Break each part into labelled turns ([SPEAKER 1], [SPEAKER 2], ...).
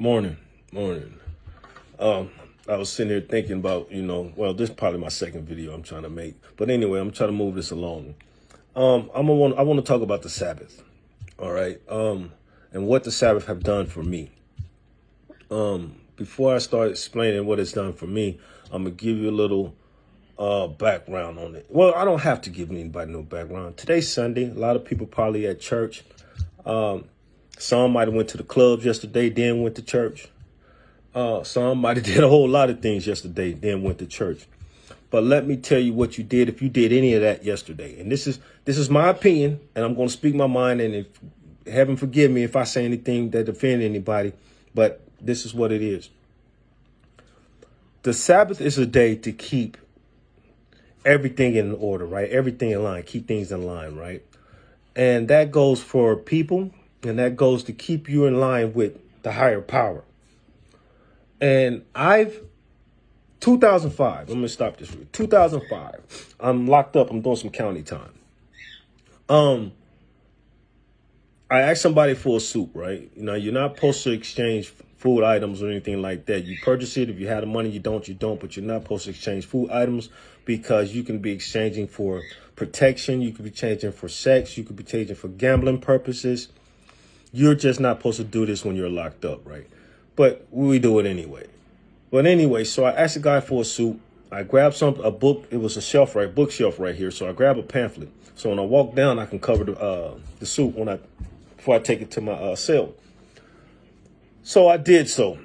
[SPEAKER 1] Morning, morning. I was sitting here thinking about, well, this is probably my second video I'm trying to make. But anyway, I'm trying to move this along. I want to talk about the Sabbath, all right? And what the Sabbath have done for me. Before I start explaining what it's done for me, I'm gonna give you a little background on it. Well, I don't have to give anybody no background. Today's Sunday. A lot of people probably at church. Some might have went to the clubs yesterday, then went to church. Some might have did a whole lot of things yesterday, then went to church. But let me tell you what you did if you did any of that yesterday. And this is my opinion, and I'm going to speak my mind. And if heaven forgive me if I say anything that offend anybody, but this is what it is. The Sabbath is a day to keep everything in order, right? Everything in line, keep things in line, right? And that goes for people, and that goes to keep you in line with the higher power. And 2005, I'm going to stop this. 2005, I'm locked up. I'm doing some county time. I asked somebody for a soup, right? You're not supposed to exchange food items or anything like that. You purchase it. If you have the money, you don't, but you're not supposed to exchange food items because you can be exchanging for protection. You could be changing for sex. You could be changing for gambling purposes. You're just not supposed to do this when you're locked up, right? But we do it anyway. But anyway, so I asked the guy for a soup. I grabbed a book. It was a bookshelf right here. So I grabbed a pamphlet. So when I walk down, I can cover the soup before I take it to my cell. So I did so.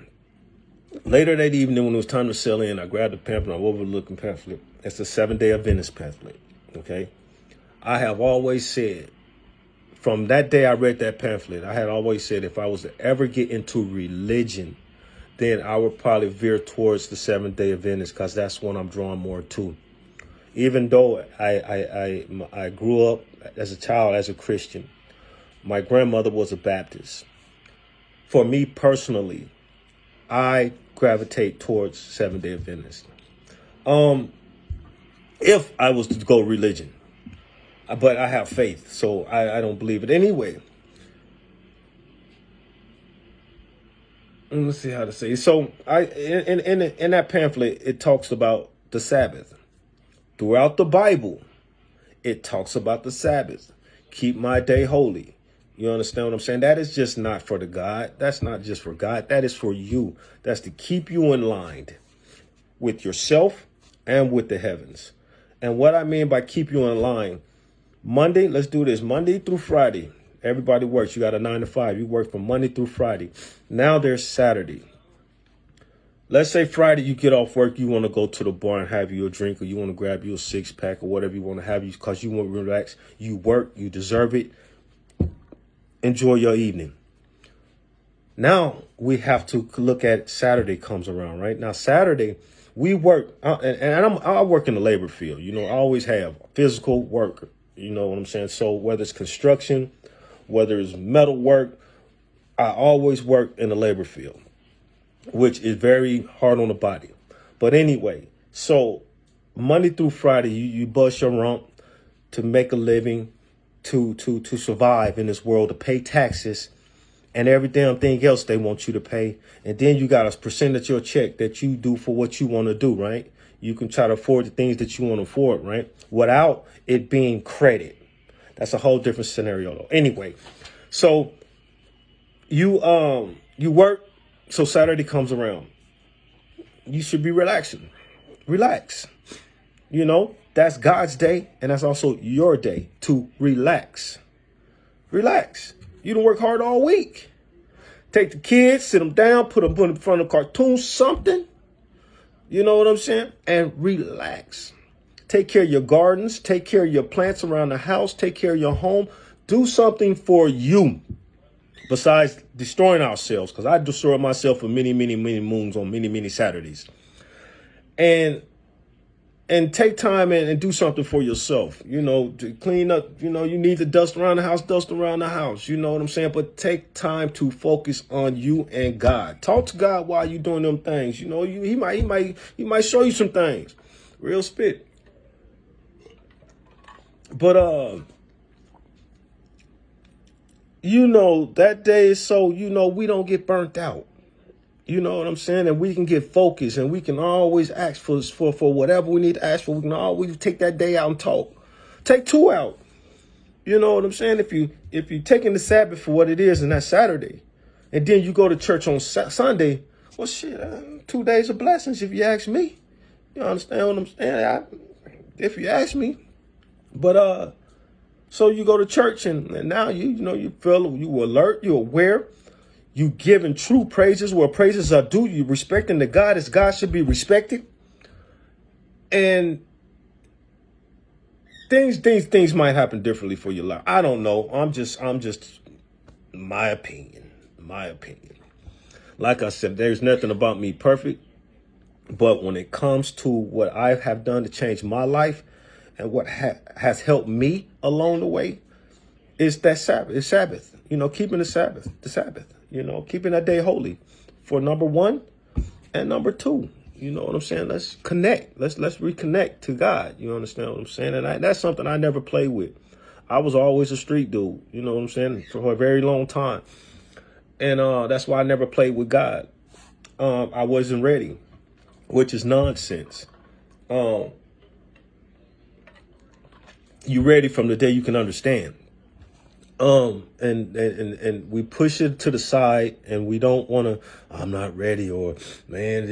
[SPEAKER 1] Later that evening, when it was time to sell in, I grabbed the pamphlet. I overlooked the pamphlet. It's the Seventh-day Adventist pamphlet. Okay. I have always said, from that day I read that pamphlet, I had always said if I was to ever get into religion, then I would probably veer towards the Seventh-day Adventist because that's what I'm drawn more to. Even though I grew up as a child as a Christian, my grandmother was a Baptist. For me personally, I gravitate towards Seventh-day Adventist. If I was to go religion, but I have faith, so I don't believe it anyway. Let's see how to say it. So in that pamphlet, it talks about the Sabbath. Throughout the Bible, it talks about the Sabbath. Keep my day holy. You understand what I'm saying? That is just not for the God. That's not just for God. That is for you. That's to keep you in line with yourself and with the heavens. And what I mean by keep you in line, Monday, let's do this. Monday through Friday, everybody works. You got a 9 to 5. You work from Monday through Friday. Now there's Saturday. Let's say Friday you get off work, you want to go to the bar and have you a drink, or you want to grab you a 6-pack or whatever you want to have you because you want to relax. You work, you deserve it. Enjoy your evening. Now we have to look at Saturday comes around, right? Now Saturday we work, and I work in the labor field. I always have physical work. You know what I'm saying? So whether it's construction, whether it's metal work, I always work in the labor field, which is very hard on the body. But anyway, so Monday through Friday, you bust your rump to make a living, to survive in this world, to pay taxes and every damn thing else they want you to pay. And then you got a percentage of your check that you do for what you want to do, right? You can try to afford the things that you want to afford, right? Without it being credit. That's a whole different scenario though. Anyway, so you work. So Saturday comes around. You should be relaxing. Relax. That's God's day. And that's also your day to relax. Relax. You don't work hard all week. Take the kids, sit them down, put them in front of a cartoon, something. You know what I'm saying? And relax. Take care of your gardens. Take care of your plants around the house. Take care of your home. Do something for you. Besides destroying ourselves, because I destroyed myself for many, many, many moons on many, many Saturdays. And take time and do something for yourself, to clean up. You need to dust around the house. You know what I'm saying? But take time to focus on you and God. Talk to God while you're doing them things. He might show you some things. Real spit. But that day is so, we don't get burnt out. You know what I'm saying? And we can get focused, and we can always ask for whatever we need to ask for. We can always take that day out and talk. Take 2 out. You know what I'm saying? If you taking the Sabbath for what it is, and that's Saturday, and then you go to church on Sunday, well, shit, 2 days of blessings, if you ask me. You understand what I'm saying? If you ask me. But so you go to church, and now you feel, you alert, you're aware, you giving true praises where praises are due. You respecting the God as God should be respected, and things might happen differently for your life. I don't know. I'm just my opinion. Like I said, there's nothing about me perfect, but when it comes to what I have done to change my life and what has helped me along the way, is that Sabbath. It's Sabbath. Keeping the Sabbath. Keeping that day holy for number 1 and number 2. You know what I'm saying? Let's connect. Let's reconnect to God. You understand what I'm saying? And that's something I never played with. I was always a street dude. You know what I'm saying? For a very long time. And that's why I never played with God. I wasn't ready, which is nonsense. You ready from the day you can understand. And we push it to the side, and we don't want to, I'm not ready, or man,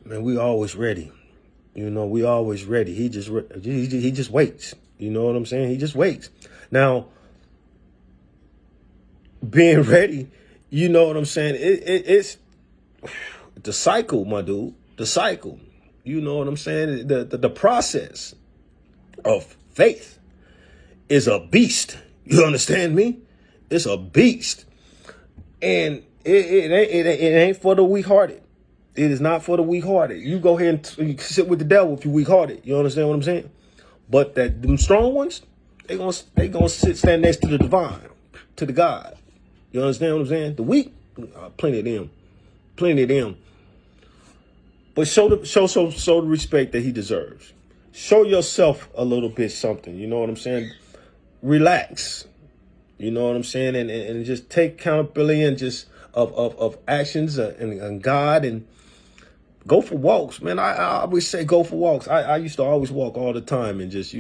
[SPEAKER 1] we always ready. We always ready. He just waits. You know what I'm saying? He just waits. Now, being ready, you know what I'm saying? It's the cycle, my dude, the cycle. You know what I'm saying? The process of faith is a beast. You understand me? It's a beast. And it ain't for the weak-hearted. It is not for the weak-hearted. You go ahead and sit with the devil if you're weak-hearted. You understand what I'm saying? But them strong ones, they gonna stand next to the divine, to the God. You understand what I'm saying? The weak, plenty of them. But show the respect that he deserves. Show yourself a little bit something. You know what I'm saying? Relax. You know what I'm saying? And just take accountability and just of actions and God, and go for walks, man. I always say go for walks. I used to always walk all the time and just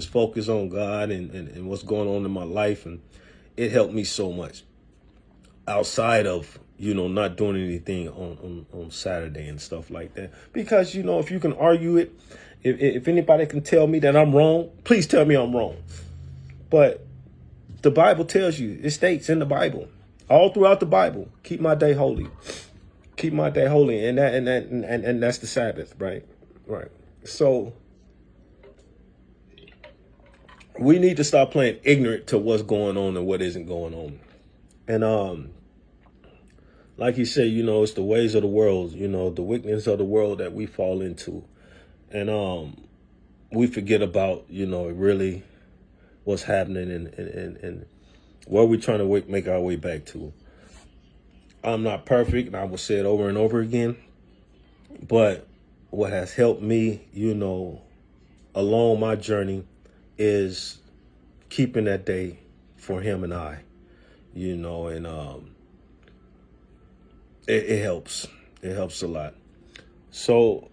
[SPEAKER 1] focus on God and what's going on in my life, and it helped me so much. Outside of not doing anything on Saturday and stuff like that, because if you can argue it, if anybody can tell me that I'm wrong, please tell me I'm wrong. But the Bible tells you, it states in the Bible, all throughout the Bible, keep my day holy. Keep my day holy. And that's the Sabbath, right? Right. So we need to stop playing ignorant to what's going on and what isn't going on. And like you say, it's the ways of the world, the wickedness of the world that we fall into. And we forget about, really what's happening and where we're trying to make our way back to. I'm not perfect, and I will say it over and over again. But what has helped me, along my journey, is keeping that day for him and I, and it helps. It helps a lot. So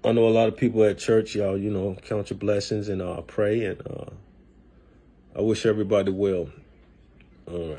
[SPEAKER 1] I know a lot of people at church, y'all, count your blessings and pray, and I wish everybody well. All right.